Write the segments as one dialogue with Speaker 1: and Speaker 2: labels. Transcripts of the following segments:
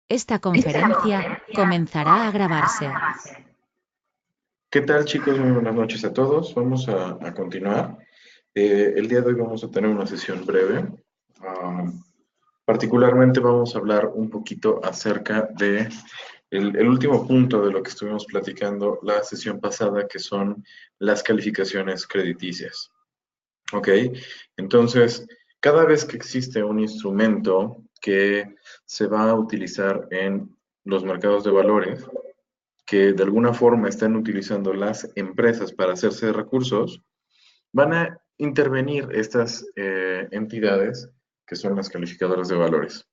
Speaker 1: Esta conferencia comenzará a grabarse.
Speaker 2: ¿Qué tal, chicos? Muy buenas noches a todos. Vamos a continuar. El día de hoy vamos a tener una sesión breve. Ah, Particularmente vamos a hablar un poquito acerca de el último punto de lo que estuvimos platicando la sesión pasada, que son las calificaciones crediticias. ¿Ok? Entonces, cada vez que existe un instrumento que se va a utilizar en los mercados de valores, que de alguna forma están utilizando las empresas para hacerse de recursos, van a intervenir estas entidades que son las calificadoras de valores.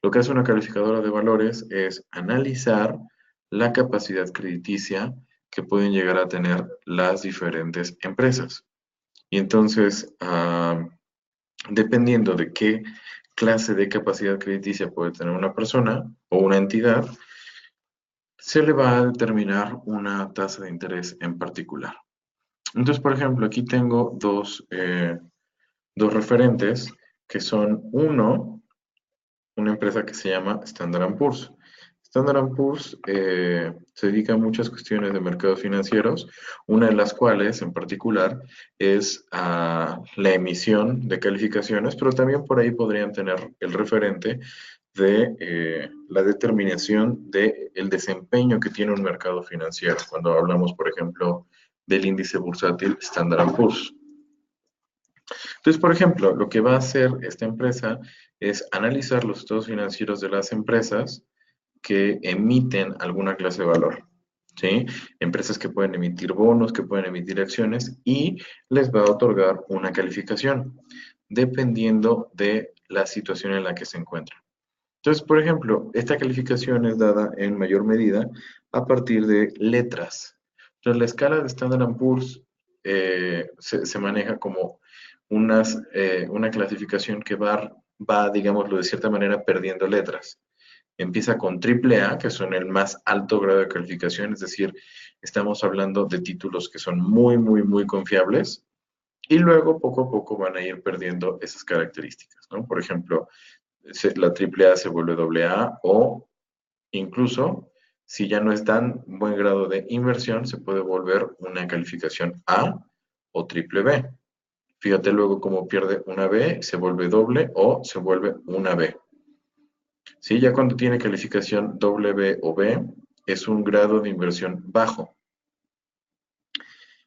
Speaker 2: Lo que hace una calificadora de valores es analizar la capacidad crediticia que pueden llegar a tener las diferentes empresas. Y entonces, dependiendo de qué clase de capacidad crediticia puede tener una persona o una entidad, se le va a determinar una tasa de interés en particular. Entonces, por ejemplo, aquí tengo dos referentes que son una empresa que se llama Standard Poor's. Standard Poor's se dedica a muchas cuestiones de mercados financieros, una de las cuales en particular es a la emisión de calificaciones, pero también por ahí podrían tener el referente de la determinación del desempeño que tiene un mercado financiero, cuando hablamos, por ejemplo, del índice bursátil Standard Poor's. Entonces, por ejemplo, lo que va a hacer esta empresa es analizar los estados financieros de las empresas que emiten alguna clase de valor. ¿Sí? Empresas que pueden emitir bonos, que pueden emitir acciones y les va a otorgar una calificación dependiendo de la situación en la que se encuentran. Entonces, por ejemplo, esta calificación es dada en mayor medida a partir de letras. Entonces, la escala de Standard Poor's se maneja como una clasificación que va, digámoslo de cierta manera, perdiendo letras. Empieza con AAA, que son el más alto grado de calificación, es decir, estamos hablando de títulos que son muy, muy, muy confiables, y luego poco a poco van a ir perdiendo esas características, ¿no? Por ejemplo, la AAA se vuelve AA o incluso si ya no es tan buen grado de inversión, se puede volver una calificación A o triple B. Fíjate luego cómo pierde una B, se vuelve doble o se vuelve una B. ¿Sí? Ya cuando tiene calificación doble B o B, es un grado de inversión bajo.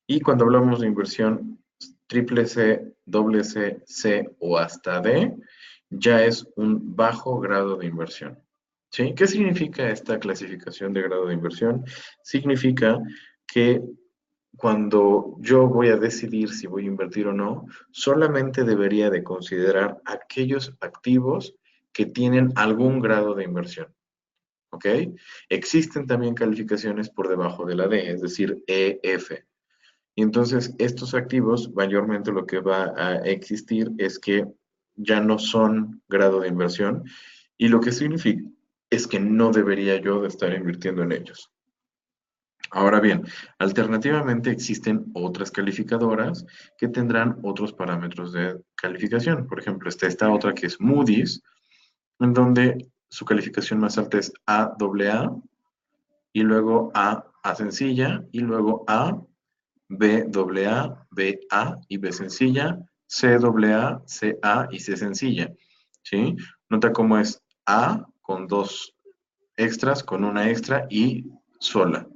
Speaker 2: Y cuando hablamos de inversión triple C, doble C, C o hasta D, ya es un bajo grado de inversión. ¿Sí? ¿Qué significa esta clasificación de grado de inversión? Significa que cuando yo voy a decidir si voy a invertir o no, solamente debería de considerar aquellos activos que tienen algún grado de inversión. ¿Ok? Existen también calificaciones por debajo de la D, es decir, E, F. Y entonces estos activos, mayormente lo que va a existir es que ya no son grado de inversión y lo que significa es que no debería yo de estar invirtiendo en ellos. Ahora bien, alternativamente existen otras calificadoras que tendrán otros parámetros de calificación. Por ejemplo, está esta otra que es Moody's, en donde su calificación más alta es AA, y luego A sencilla, y luego B AA, B A y B sencilla, C AA, C A y C sencilla. ¿Sí? Nota cómo es A con dos extras, con una extra y sola.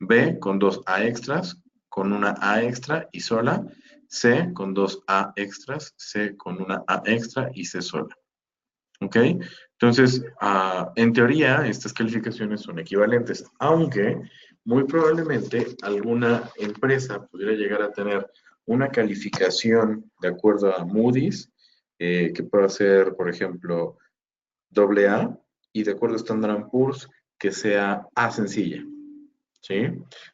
Speaker 2: B con dos A extras, con una A extra y sola. C con dos A extras, C con una A extra y C sola. ¿Ok? Entonces, en teoría, estas calificaciones son equivalentes, aunque muy probablemente alguna empresa pudiera llegar a tener una calificación de acuerdo a Moody's, que pueda ser, por ejemplo, doble A, y de acuerdo a Standard Poor's, que sea A sencilla. ¿Sí?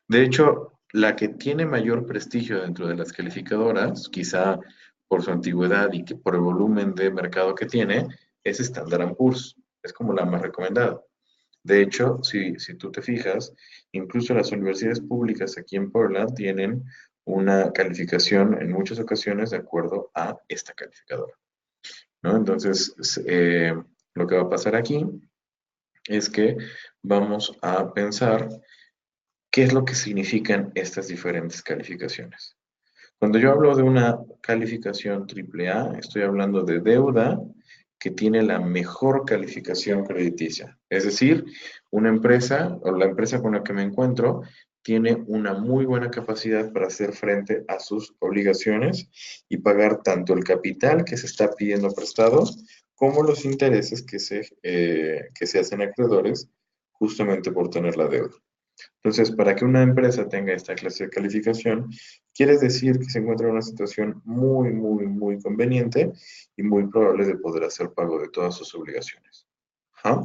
Speaker 2: De hecho, la que tiene mayor prestigio dentro de las calificadoras, quizá por su antigüedad y que por el volumen de mercado que tiene, es Standard Poor's. Es como la más recomendada. De hecho, si tú te fijas, incluso las universidades públicas aquí en Portland tienen una calificación en muchas ocasiones de acuerdo a esta calificadora, ¿no? Entonces, lo que va a pasar aquí es que vamos a pensar qué es lo que significan estas diferentes calificaciones. Cuando yo hablo de una calificación AAA, estoy hablando de deuda que tiene la mejor calificación crediticia. Es decir, una empresa o la empresa con la que me encuentro tiene una muy buena capacidad para hacer frente a sus obligaciones y pagar tanto el capital que se está pidiendo prestado como los intereses que se hacen acreedores justamente por tener la deuda. Entonces, para que una empresa tenga esta clase de calificación, quiere decir que se encuentra en una situación muy, muy, muy conveniente y muy probable de poder hacer pago de todas sus obligaciones. Ajá.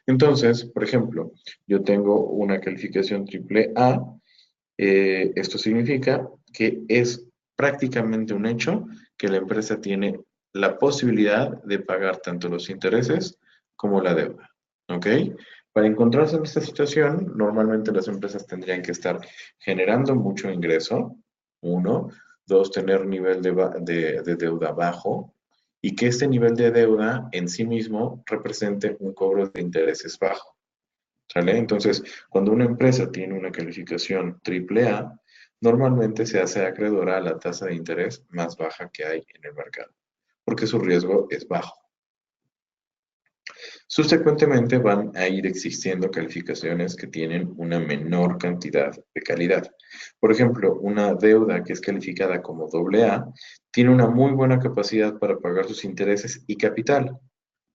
Speaker 2: Entonces, por ejemplo, yo tengo una calificación triple A. Esto significa que es prácticamente un hecho que la empresa tiene la posibilidad de pagar tanto los intereses como la deuda. ¿Ok? Para encontrarse en esta situación, normalmente las empresas tendrían que estar generando mucho ingreso, uno, dos, tener nivel de deuda bajo y que este nivel de deuda en sí mismo represente un cobro de intereses bajo. ¿Sale? Entonces, cuando una empresa tiene una calificación triple A, normalmente se hace acreedora a la tasa de interés más baja que hay en el mercado, porque su riesgo es bajo. Subsecuentemente van a ir existiendo calificaciones que tienen una menor cantidad de calidad. Por ejemplo, una deuda que es calificada como AA tiene una muy buena capacidad para pagar sus intereses y capital,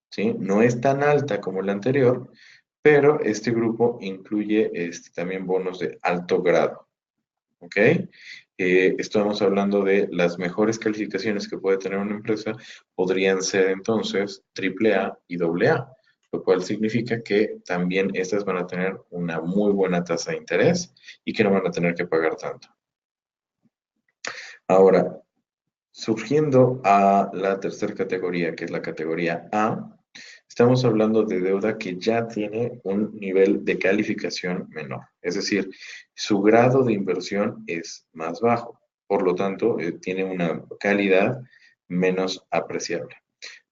Speaker 2: ¿sí? No es tan alta como la anterior, pero este grupo incluye también bonos de alto grado, ¿ok? Estamos hablando de las mejores calificaciones que puede tener una empresa, podrían ser entonces AAA y AA, lo cual significa que también estas van a tener una muy buena tasa de interés y que no van a tener que pagar tanto. Ahora, surgiendo a la tercera categoría, que es la categoría A, estamos hablando de deuda que ya tiene un nivel de calificación menor, es decir, su grado de inversión es más bajo, por lo tanto, tiene una calidad menos apreciable.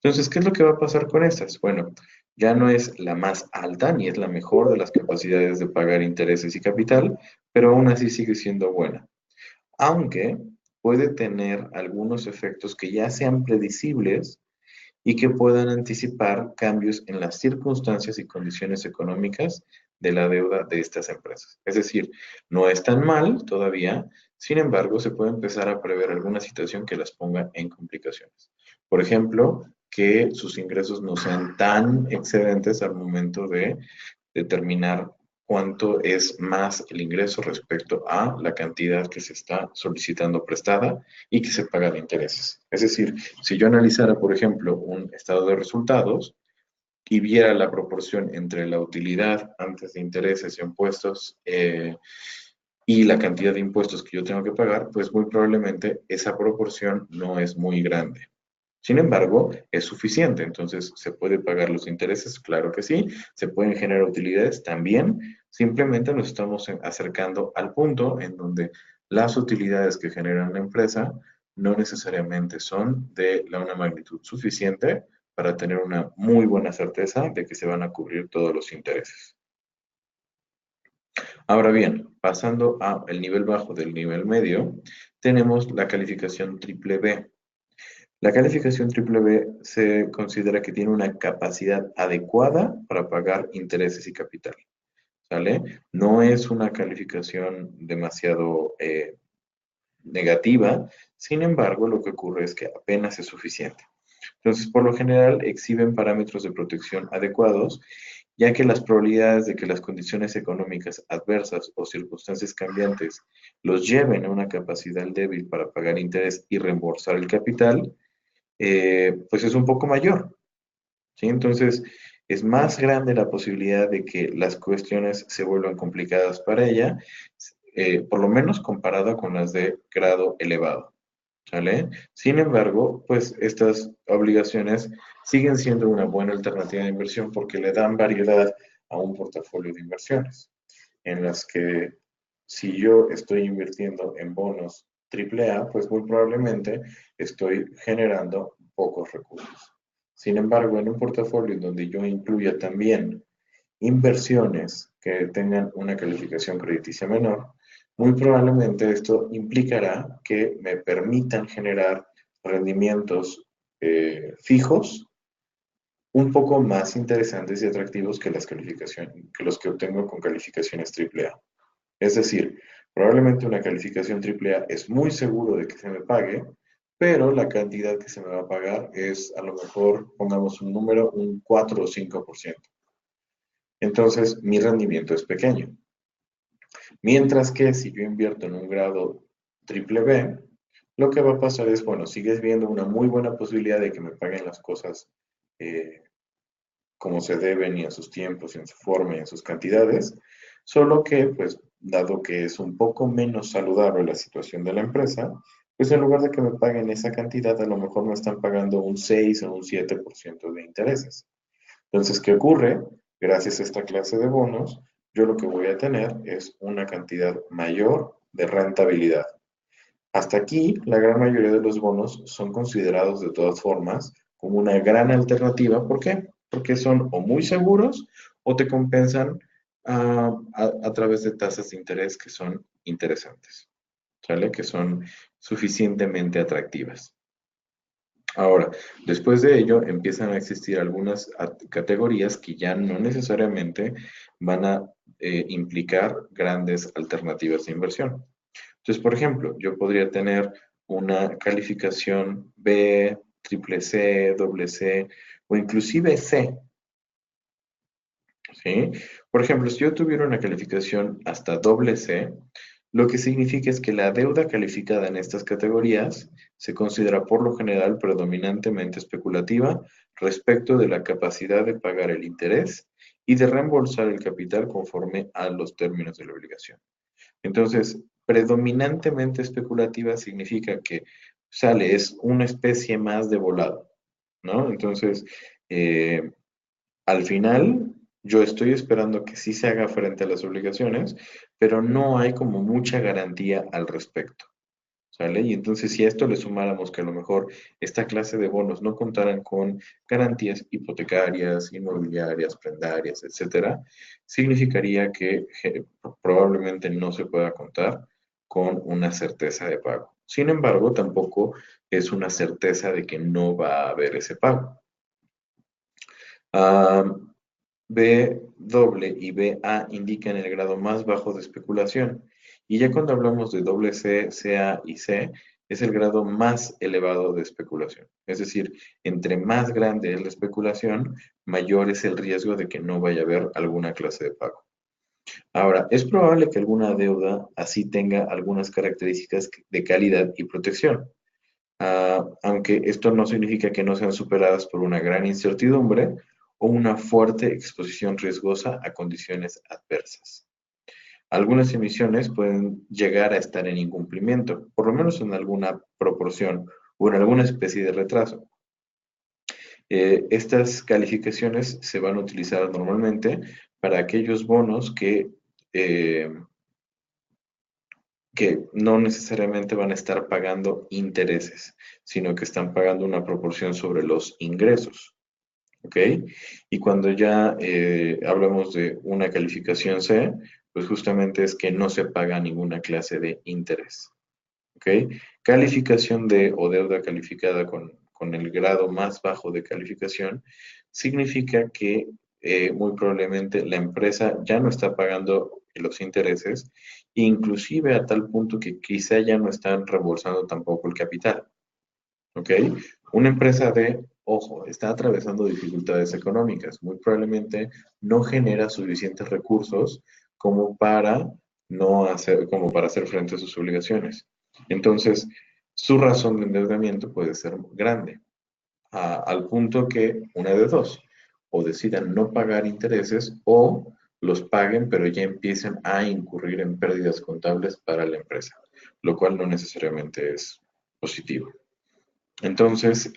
Speaker 2: Entonces, ¿qué es lo que va a pasar con estas? Bueno, ya no es la más alta ni es la mejor de las capacidades de pagar intereses y capital, pero aún así sigue siendo buena, aunque puede tener algunos efectos que ya sean predecibles y que puedan anticipar cambios en las circunstancias y condiciones económicas de la deuda de estas empresas. Es decir, no es tan mal todavía, sin embargo, se puede empezar a prever alguna situación que las ponga en complicaciones. Por ejemplo, que sus ingresos no sean tan excedentes al momento de determinar cuánto es más el ingreso respecto a la cantidad que se está solicitando prestada y que se paga de intereses. Es decir, si yo analizara, por ejemplo, un estado de resultados y viera la proporción entre la utilidad antes de intereses y impuestos y la cantidad de impuestos que yo tengo que pagar, pues muy probablemente esa proporción no es muy grande. Sin embargo, es suficiente, entonces se puede pagar los intereses, claro que sí, se pueden generar utilidades también, simplemente nos estamos acercando al punto en donde las utilidades que genera una empresa no necesariamente son de una magnitud suficiente para tener una muy buena certeza de que se van a cubrir todos los intereses. Ahora bien, pasando al nivel bajo del nivel medio, tenemos la calificación triple B. La calificación triple B se considera que tiene una capacidad adecuada para pagar intereses y capital, ¿sale? No es una calificación demasiado negativa, sin embargo, lo que ocurre es que apenas es suficiente. Entonces, por lo general, exhiben parámetros de protección adecuados, ya que las probabilidades de que las condiciones económicas adversas o circunstancias cambiantes los lleven a una capacidad débil para pagar interés y reembolsar el capital, pues es un poco mayor, ¿sí? Entonces, es más grande la posibilidad de que las cuestiones se vuelvan complicadas para ella, por lo menos comparado con las de grado elevado, ¿sale? Sin embargo, pues estas obligaciones siguen siendo una buena alternativa de inversión porque le dan variedad a un portafolio de inversiones, en las que si yo estoy invirtiendo en bonos AAA, pues muy probablemente estoy generando pocos recursos. Sin embargo, en un portafolio en donde yo incluya también inversiones que tengan una calificación crediticia menor, muy probablemente esto implicará que me permitan generar rendimientos fijos un poco más interesantes y atractivos que las calificaciones, que los que obtengo con calificaciones AAA. Es decir, probablemente una calificación AAA es muy seguro de que se me pague, pero la cantidad que se me va a pagar es a lo mejor, pongamos un número, un 4 o 5%. Entonces, mi rendimiento es pequeño. Mientras que si yo invierto en un grado triple B, lo que va a pasar es, bueno, sigues viendo una muy buena posibilidad de que me paguen las cosas eh, como se deben y en sus tiempos y en su forma y en sus cantidades, solo que, pues, dado que es un poco menos saludable la situación de la empresa, pues en lugar de que me paguen esa cantidad, a lo mejor me están pagando un 6 o un 7% de intereses. Entonces, ¿qué ocurre? Gracias a esta clase de bonos, yo lo que voy a tener es una cantidad mayor de rentabilidad. Hasta aquí, la gran mayoría de los bonos son considerados de todas formas como una gran alternativa. ¿Por qué? Porque son o muy seguros o te compensan a través de tasas de interés que son interesantes, ¿sale? Que son suficientemente atractivas. Ahora, después de ello empiezan a existir algunas categorías que ya no necesariamente van a implicar grandes alternativas de inversión. Entonces, por ejemplo, yo podría tener una calificación B, triple C, doble C o inclusive C, ¿sí? Por ejemplo, si yo tuviera una calificación hasta doble C, lo que significa es que la deuda calificada en estas categorías se considera por lo general predominantemente especulativa respecto de la capacidad de pagar el interés y de reembolsar el capital conforme a los términos de la obligación. Entonces, predominantemente especulativa significa que sale, es una especie más de volado, ¿no? Entonces, eh, al final, yo estoy esperando que sí se haga frente a las obligaciones, pero no hay como mucha garantía al respecto, ¿sale? Y entonces, si a esto le sumáramos que a lo mejor esta clase de bonos no contaran con garantías hipotecarias, inmobiliarias, prendarias, etcétera, significaría que probablemente no se pueda contar con una certeza de pago. Sin embargo, tampoco es una certeza de que no va a haber ese pago. Ah, B doble y BA indican el grado más bajo de especulación. Y ya cuando hablamos de doble C, CA y C, es el grado más elevado de especulación. Es decir, entre más grande es la especulación, mayor es el riesgo de que no vaya a haber alguna clase de pago. Ahora, es probable que alguna deuda así tenga algunas características de calidad y protección. Aunque esto no significa que no sean superadas por una gran incertidumbre o una fuerte exposición riesgosa a condiciones adversas. Algunas emisiones pueden llegar a estar en incumplimiento, por lo menos en alguna proporción o en alguna especie de retraso. Estas calificaciones se van a utilizar normalmente para aquellos bonos eh, que no necesariamente van a estar pagando intereses, sino que están pagando una proporción sobre los ingresos. ¿Ok? Y cuando ya hablamos de una calificación C, pues justamente es que no se paga ninguna clase de interés. ¿Ok? Calificación D o deuda calificada con el grado más bajo de calificación significa que muy probablemente la empresa ya no está pagando los intereses, inclusive a tal punto que quizá ya no están reembolsando tampoco el capital. ¿Ok? Una empresa de, ojo, está atravesando dificultades económicas. Muy probablemente no genera suficientes recursos como para no hacer, como para hacer frente a sus obligaciones. Entonces, su razón de endeudamiento puede ser grande, al punto que una de dos, o decidan no pagar intereses o los paguen, pero ya empiecen a incurrir en pérdidas contables para la empresa, lo cual no necesariamente es positivo. Entonces,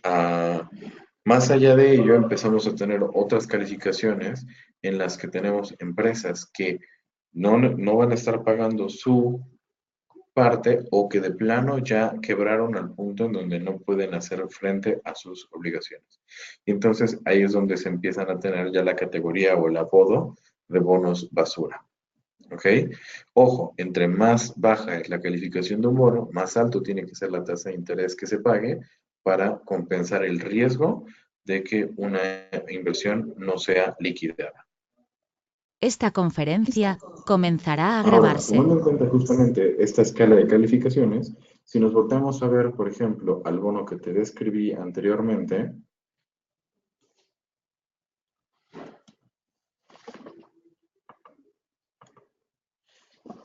Speaker 2: más allá de ello, empezamos a tener otras calificaciones en las que tenemos empresas que no van a estar pagando su parte o que de plano ya quebraron al punto en donde no pueden hacer frente a sus obligaciones. Y entonces ahí es donde se empiezan a tener ya la categoría o el apodo de bonos basura. ¿Ok? Ojo, entre más baja es la calificación de un bono, más alto tiene que ser la tasa de interés que se pague para compensar el riesgo de que una inversión no sea liquidada.
Speaker 1: Esta conferencia comenzará a
Speaker 2: Ahora,
Speaker 1: grabarse.
Speaker 2: tomando en cuenta justamente esta escala de calificaciones, si nos volteamos a ver, por ejemplo, al bono que te describí anteriormente,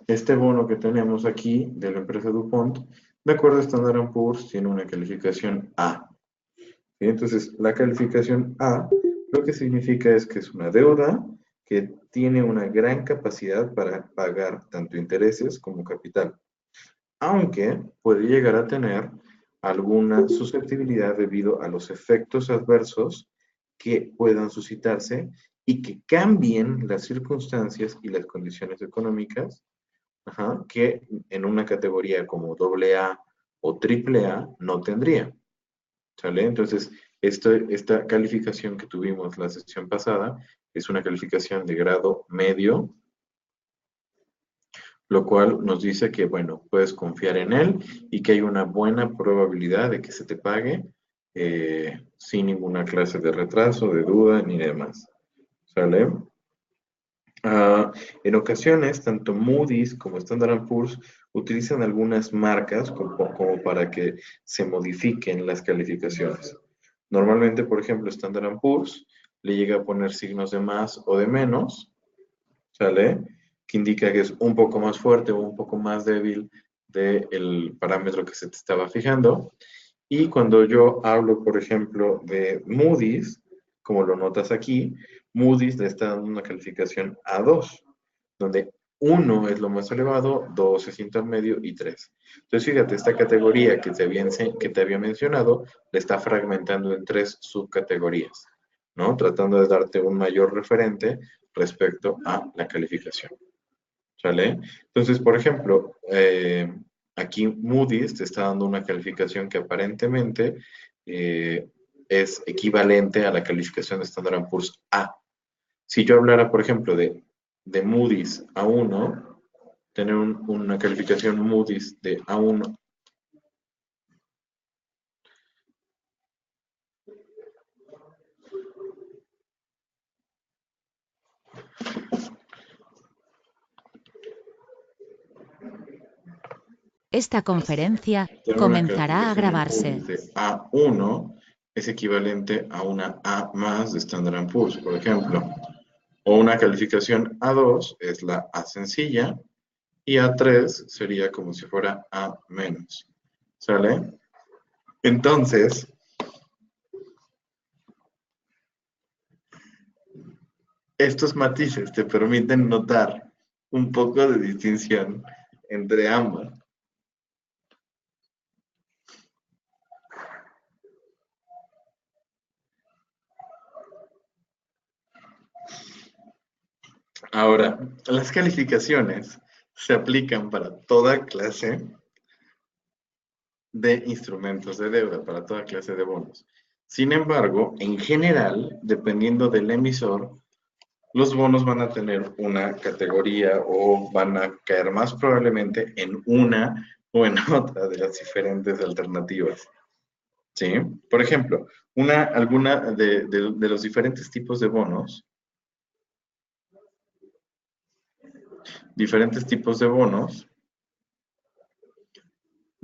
Speaker 2: este bono que tenemos aquí de la empresa DuPont, de acuerdo a Standard Poor's, tiene una calificación A. ¿Sí? Entonces, la calificación A lo que significa es que es una deuda que tiene una gran capacidad para pagar tanto intereses como capital, aunque puede llegar a tener alguna susceptibilidad debido a los efectos adversos que puedan suscitarse y que cambien las circunstancias y las condiciones económicas, ajá, que en una categoría como AA o AAA no tendría. ¿Sale? Entonces, esta calificación que tuvimos la sesión pasada es una calificación de grado medio, lo cual nos dice que, bueno, puedes confiar en él y que hay una buena probabilidad de que se te pague sin ninguna clase de retraso, de duda ni demás. ¿Sale? En ocasiones, tanto Moody's como Standard Poor's utilizan algunas marcas como para que se modifiquen las calificaciones. Normalmente, por ejemplo, Standard Poor's le llega a poner signos de más o de menos, ¿sale? Que indica que es un poco más fuerte o un poco más débil del parámetro que se te estaba fijando. Y cuando yo hablo, por ejemplo, de Moody's, como lo notas aquí, Moody's le está dando una calificación A2, donde 1 es lo más elevado, 2 es intermedio y 3. Entonces, fíjate, esta categoría que te había mencionado, le está fragmentando en 3 subcategorías, ¿no? Tratando de darte un mayor referente respecto a la calificación. ¿Sale? Entonces, por ejemplo, aquí Moody's te está dando una calificación que aparentemente es equivalente a la calificación de Standard Poor's A. Si yo hablara, por ejemplo, de Moody's A1, tener una calificación Moody's de A1.
Speaker 1: Esta conferencia
Speaker 2: Tener una
Speaker 1: comenzará a
Speaker 2: calificación en
Speaker 1: grabarse.
Speaker 2: Moody's de A1 es equivalente a una A más de Standard Poor's, por ejemplo. O una calificación A2 es la A sencilla y A3 sería como si fuera A menos. ¿Sale? Entonces, estos matices te permiten notar un poco de distinción entre ambas. Ahora, las calificaciones se aplican para toda clase de instrumentos de deuda, para toda clase de bonos. Sin embargo, en general, dependiendo del emisor, los bonos van a tener una categoría o van a caer más probablemente en una o en otra de las diferentes alternativas. ¿Sí? Por ejemplo, alguna de los diferentes tipos de bonos,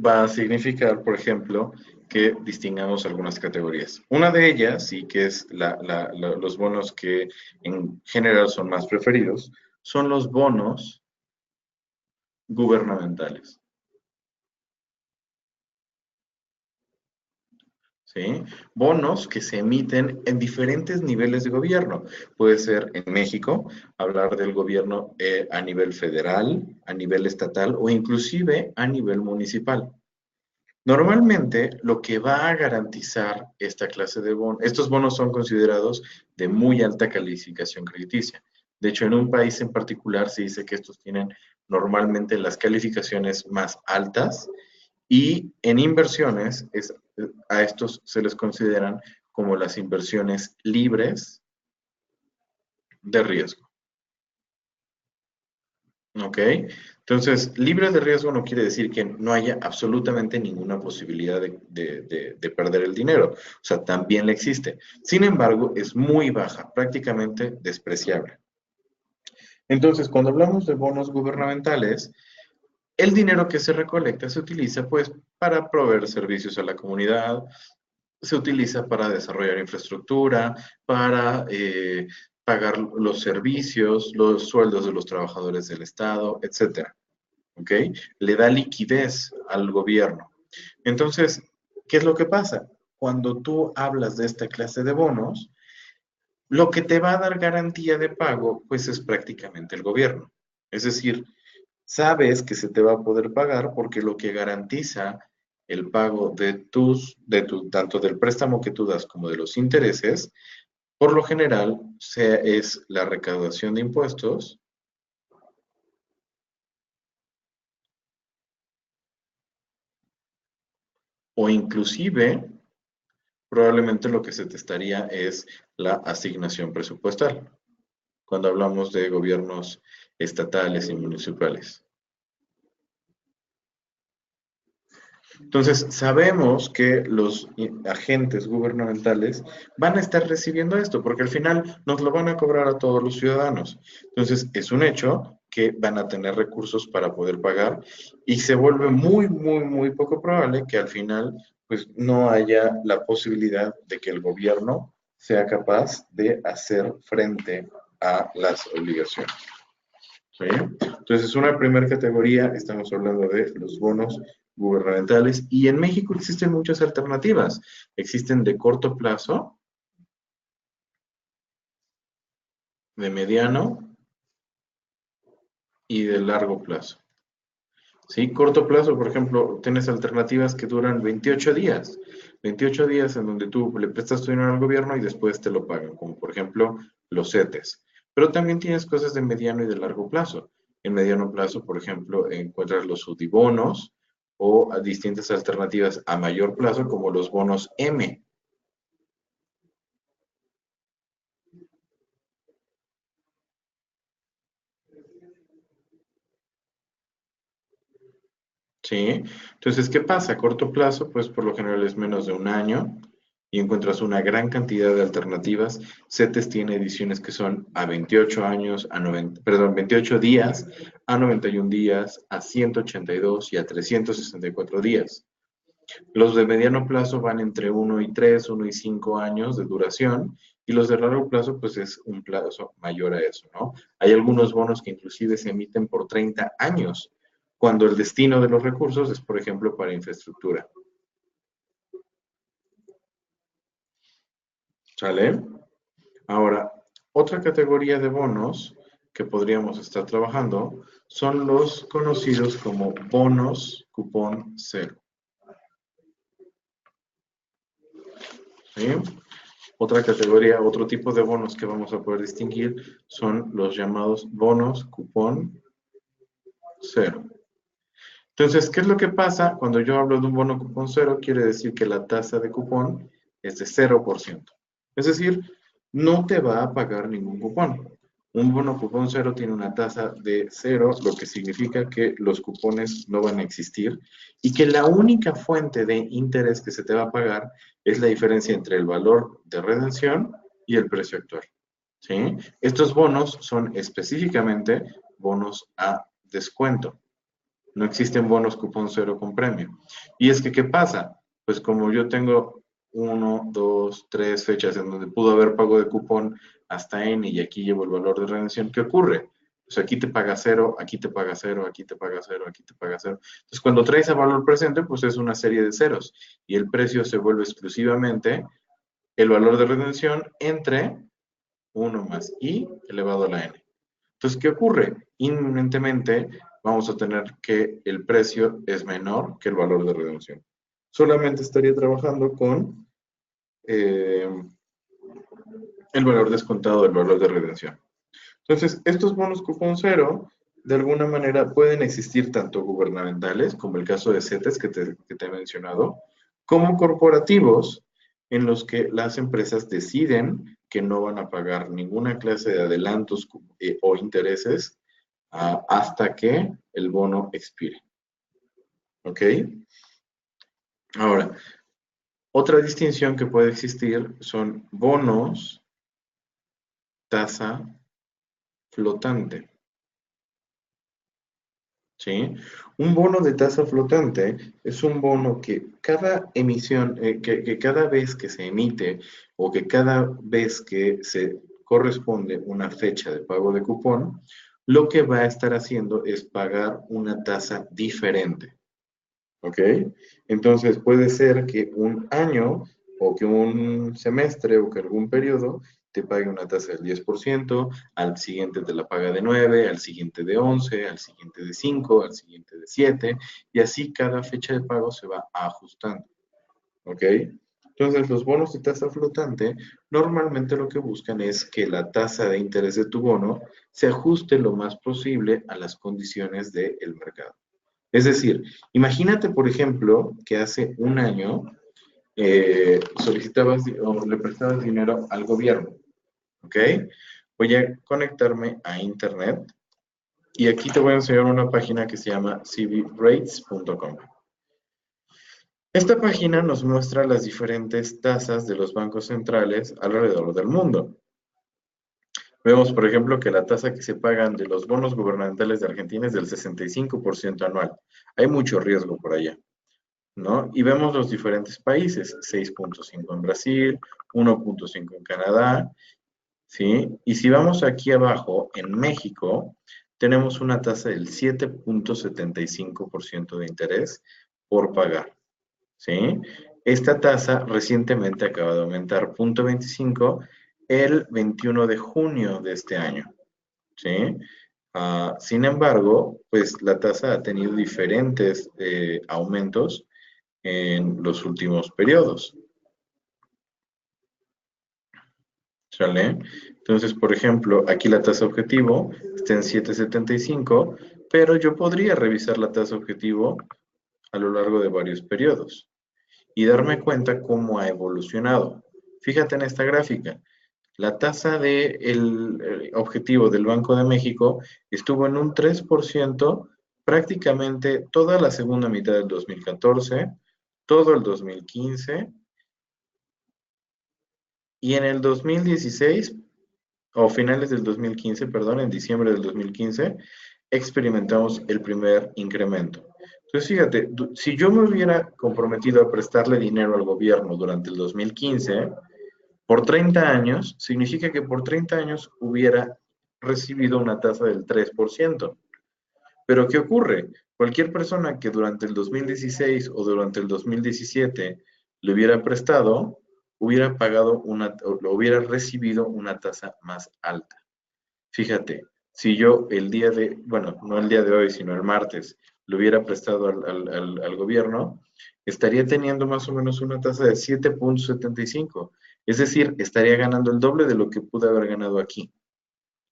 Speaker 2: va a significar, por ejemplo, que distingamos algunas categorías. Una de ellas, y que es los bonos que en general son más preferidos, son los bonos gubernamentales. ¿Sí? Bonos que se emiten en diferentes niveles de gobierno. Puede ser en México, hablar del gobierno a nivel federal, a nivel estatal o inclusive a nivel municipal. Normalmente, lo que va a garantizar esta clase de bonos, estos bonos son considerados de muy alta calificación crediticia. De hecho, en un país en particular se dice que estos tienen normalmente las calificaciones más altas y en inversiones a estos se les consideran como las inversiones libres de riesgo. ¿Ok? Entonces, libre de riesgo no quiere decir que no haya absolutamente ninguna posibilidad de perder el dinero. O sea, también le existe. Sin embargo, es muy baja, prácticamente despreciable. Entonces, cuando hablamos de bonos gubernamentales, el dinero que se recolecta se utiliza pues para proveer servicios a la comunidad, se utiliza para desarrollar infraestructura, para pagar los servicios, los sueldos de los trabajadores del Estado, etcétera. ¿Ok? Le da liquidez al gobierno. Entonces, ¿qué es lo que pasa? Cuando tú hablas de esta clase de bonos, lo que te va a dar garantía de pago, pues es prácticamente el gobierno. Es decir, sabes que se te va a poder pagar porque lo que garantiza el pago tanto del préstamo que tú das como de los intereses, por lo general, es la recaudación de impuestos o inclusive probablemente lo que se te estaría es la asignación presupuestal, cuando hablamos de gobiernos estatales y municipales. Entonces, sabemos que los agentes gubernamentales van a estar recibiendo esto, porque al final nos lo van a cobrar a todos los ciudadanos. Entonces, es un hecho que van a tener recursos para poder pagar y se vuelve muy, muy, muy poco probable que al final, pues, no haya la posibilidad de que el gobierno sea capaz de hacer frente a las obligaciones. ¿Sí? Entonces, una primera categoría, estamos hablando de los bonos gubernamentales, y en México existen muchas alternativas. Existen de corto plazo, de mediano y de largo plazo. ¿Sí? Corto plazo, por ejemplo, tienes alternativas que duran 28 días. 28 días en donde tú le prestas tu dinero al gobierno y después te lo pagan, como por ejemplo los CETES. Pero también tienes cosas de mediano y de largo plazo. En mediano plazo, por ejemplo, encuentras los UDIBonos o a distintas alternativas a mayor plazo como los bonos M. ¿Sí? Entonces, ¿qué pasa? A corto plazo, pues por lo general es menos de un año y encuentras una gran cantidad de alternativas. CETES tiene ediciones que son a 28 años, a 90, perdón, 28 días, a 91 días, a 182 y a 364 días. Los de mediano plazo van entre 1 y 3, 1 y 5 años de duración, y los de largo plazo, pues es un plazo mayor a eso, ¿no? Hay algunos bonos que inclusive se emiten por 30 años, cuando el destino de los recursos es, por ejemplo, para infraestructura. ¿Sale? Ahora, otra categoría de bonos que podríamos estar trabajando son los conocidos como bonos cupón cero. ¿Sí? Otra categoría, otro tipo de bonos que vamos a poder distinguir son los llamados bonos cupón cero. Entonces, ¿qué es lo que pasa cuando yo hablo de un bono cupón cero? Quiere decir que la tasa de cupón es de 0%. Es decir, no te va a pagar ningún cupón. Un bono cupón cero tiene una tasa de cero, lo que significa que los cupones no van a existir y que la única fuente de interés que se te va a pagar es la diferencia entre el valor de redención y el precio actual. ¿Sí? Estos bonos son específicamente bonos a descuento. No existen bonos cupón cero con premio. Y es que, ¿qué pasa? Pues como yo tengo 1, 2, 3 fechas en donde pudo haber pago de cupón hasta N y aquí llevo el valor de redención, ¿qué ocurre? Pues aquí te paga cero, aquí te paga cero, aquí te paga cero, aquí te paga cero. Entonces, cuando traes a valor presente, pues es una serie de ceros y el precio se vuelve exclusivamente el valor de redención entre 1 más I elevado a la N. Entonces, ¿qué ocurre? Inminentemente vamos a tener que el precio es menor que el valor de redención. Solamente estaría trabajando con eh, el valor descontado del valor de redención. Entonces, estos bonos cupón cero, de alguna manera, pueden existir tanto gubernamentales, como el caso de CETES que te he mencionado, como corporativos, en los que las empresas deciden que no van a pagar ninguna clase de adelantos o intereses hasta que el bono expire. ¿Ok? Ahora, otra distinción que puede existir son bonos tasa flotante. ¿Sí? Un bono de tasa flotante es un bono que cada emisión, que cada vez que se emite o que cada vez que se corresponde una fecha de pago de cupón, lo que va a estar haciendo es pagar una tasa diferente. ¿Ok? Entonces puede ser que un año o que un semestre o que algún periodo te pague una tasa del 10%, al siguiente te la paga de 9, al siguiente de 11, al siguiente de 5, al siguiente de 7, y así cada fecha de pago se va ajustando. ¿Ok? Entonces los bonos de tasa flotante normalmente lo que buscan es que la tasa de interés de tu bono se ajuste lo más posible a las condiciones del mercado. Es decir, imagínate, por ejemplo, que hace un año solicitabas o le prestabas dinero al gobierno, ¿ok? Voy a conectarme a internet y aquí te voy a enseñar una página que se llama cbrates.com. Esta página nos muestra las diferentes tasas de los bancos centrales alrededor del mundo. Vemos, por ejemplo, que la tasa que se pagan de los bonos gubernamentales de Argentina es del 65% anual. Hay mucho riesgo por allá, ¿no? Y vemos los diferentes países, 6.5 en Brasil, 1.5 en Canadá, ¿sí? Y si vamos aquí abajo, en México, tenemos una tasa del 7.75% de interés por pagar, ¿sí? Esta tasa recientemente acaba de aumentar 0.25 el 21 de junio de este año, ¿sí? Sin embargo, pues la tasa ha tenido diferentes aumentos en los últimos periodos. ¿Sale? Entonces, por ejemplo, aquí la tasa objetivo está en 7.75, pero yo podría revisar la tasa objetivo a lo largo de varios periodos y darme cuenta cómo ha evolucionado. Fíjate en esta gráfica. La tasa del objetivo del Banco de México estuvo en un 3% prácticamente toda la segunda mitad del 2014, todo el 2015 y en el 2016, o finales del 2015, perdón, en diciembre del 2015, experimentamos el primer incremento. Entonces, fíjate, si yo me hubiera comprometido a prestarle dinero al gobierno durante el 2015, por 30 años, significa que por 30 años hubiera recibido una tasa del 3%. Pero ¿qué ocurre? Cualquier persona que durante el 2016 o durante el 2017 le hubiera prestado, hubiera pagado o hubiera recibido una tasa más alta. Fíjate, si yo el día de, bueno, no el día de hoy, sino el martes, le hubiera prestado al gobierno, estaría teniendo más o menos una tasa de 7.75. Es decir, estaría ganando el doble de lo que pude haber ganado aquí.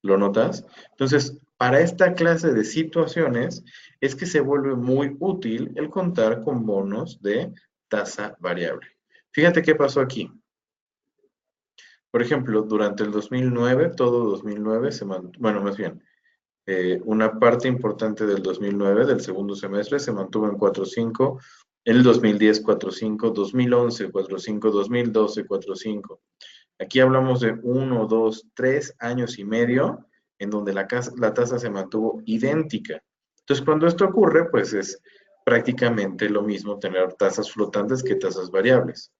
Speaker 2: ¿Lo notas? Entonces, para esta clase de situaciones es que se vuelve muy útil el contar con bonos de tasa variable. Fíjate qué pasó aquí. Por ejemplo, durante el 2009, todo 2009 se mantuvo, bueno, más bien, una parte importante del 2009, del segundo semestre, se mantuvo en 4.5, en el 2010 4.5, 2011 4.5, 2012 4.5. Aquí hablamos de 1, 2, 3 años y medio en donde la tasa se mantuvo idéntica. Entonces, cuando esto ocurre, pues es prácticamente lo mismo tener tasas flotantes que tasas variables,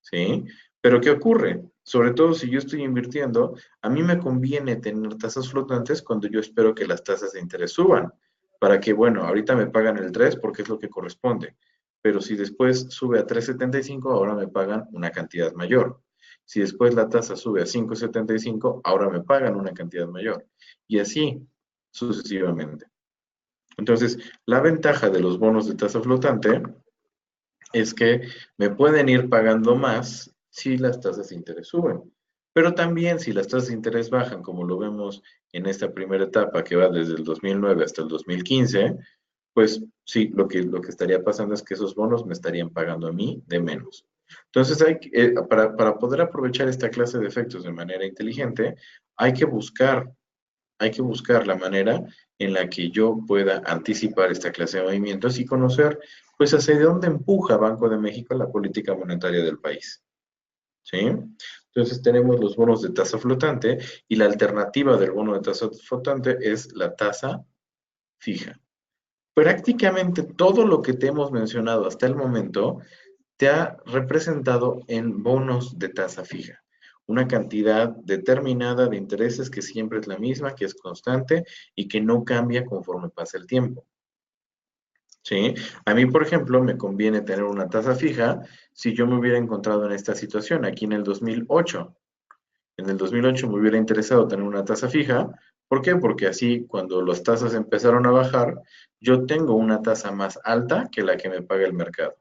Speaker 2: ¿sí? Pero ¿qué ocurre? Sobre todo si yo estoy invirtiendo, a mí me conviene tener tasas flotantes cuando yo espero que las tasas de interés suban, para que, bueno, ahorita me pagan el 3 porque es lo que corresponde, pero si después sube a 3.75, ahora me pagan una cantidad mayor. Si después la tasa sube a 5.75, ahora me pagan una cantidad mayor. Y así sucesivamente. Entonces, la ventaja de los bonos de tasa flotante es que me pueden ir pagando más si las tasas de interés suben. Pero también si las tasas de interés bajan, como lo vemos en esta primera etapa que va desde el 2009 hasta el 2015, pues sí, lo que estaría pasando es que esos bonos me estarían pagando a mí de menos. Entonces, para poder aprovechar esta clase de efectos de manera inteligente, hay que buscar Hay que buscar la manera en la que yo pueda anticipar esta clase de movimientos y conocer, pues, hacia dónde empuja Banco de México la política monetaria del país. ¿Sí? Entonces tenemos los bonos de tasa flotante y la alternativa del bono de tasa flotante es la tasa fija. Prácticamente todo lo que te hemos mencionado hasta el momento te ha representado en bonos de tasa fija. Una cantidad determinada de intereses que siempre es la misma, que es constante y que no cambia conforme pasa el tiempo. ¿Sí? A mí, por ejemplo, me conviene tener una tasa fija si yo me hubiera encontrado en esta situación aquí en el 2008. En el 2008 me hubiera interesado tener una tasa fija. ¿Por qué? Porque así cuando las tasas empezaron a bajar, yo tengo una tasa más alta que la que me paga el mercado.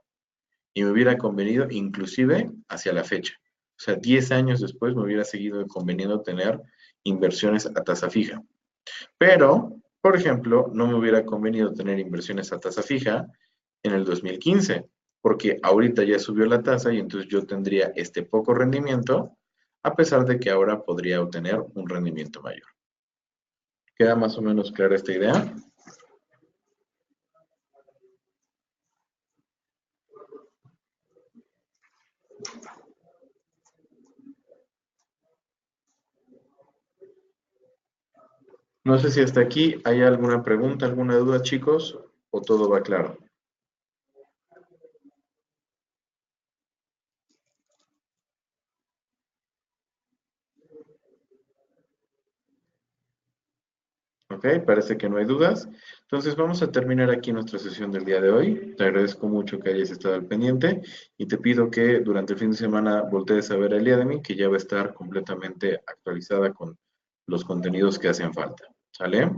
Speaker 2: Y me hubiera convenido inclusive hacia la fecha. O sea, 10 años después me hubiera seguido conveniendo tener inversiones a tasa fija. Pero, por ejemplo, no me hubiera convenido tener inversiones a tasa fija en el 2015, porque ahorita ya subió la tasa y entonces yo tendría este poco rendimiento, a pesar de que ahora podría obtener un rendimiento mayor. ¿Queda más o menos clara esta idea? No sé si hasta aquí hay alguna pregunta, alguna duda, chicos, o todo va claro. Ok, parece que no hay dudas. Entonces vamos a terminar aquí nuestra sesión del día de hoy. Te agradezco mucho que hayas estado al pendiente y te pido que durante el fin de semana voltees a ver el Udemy, que ya va a estar completamente actualizada con los contenidos que hacen falta. ¿Sale?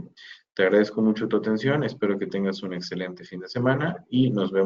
Speaker 2: Te agradezco mucho tu atención, espero que tengas un excelente fin de semana y nos vemos.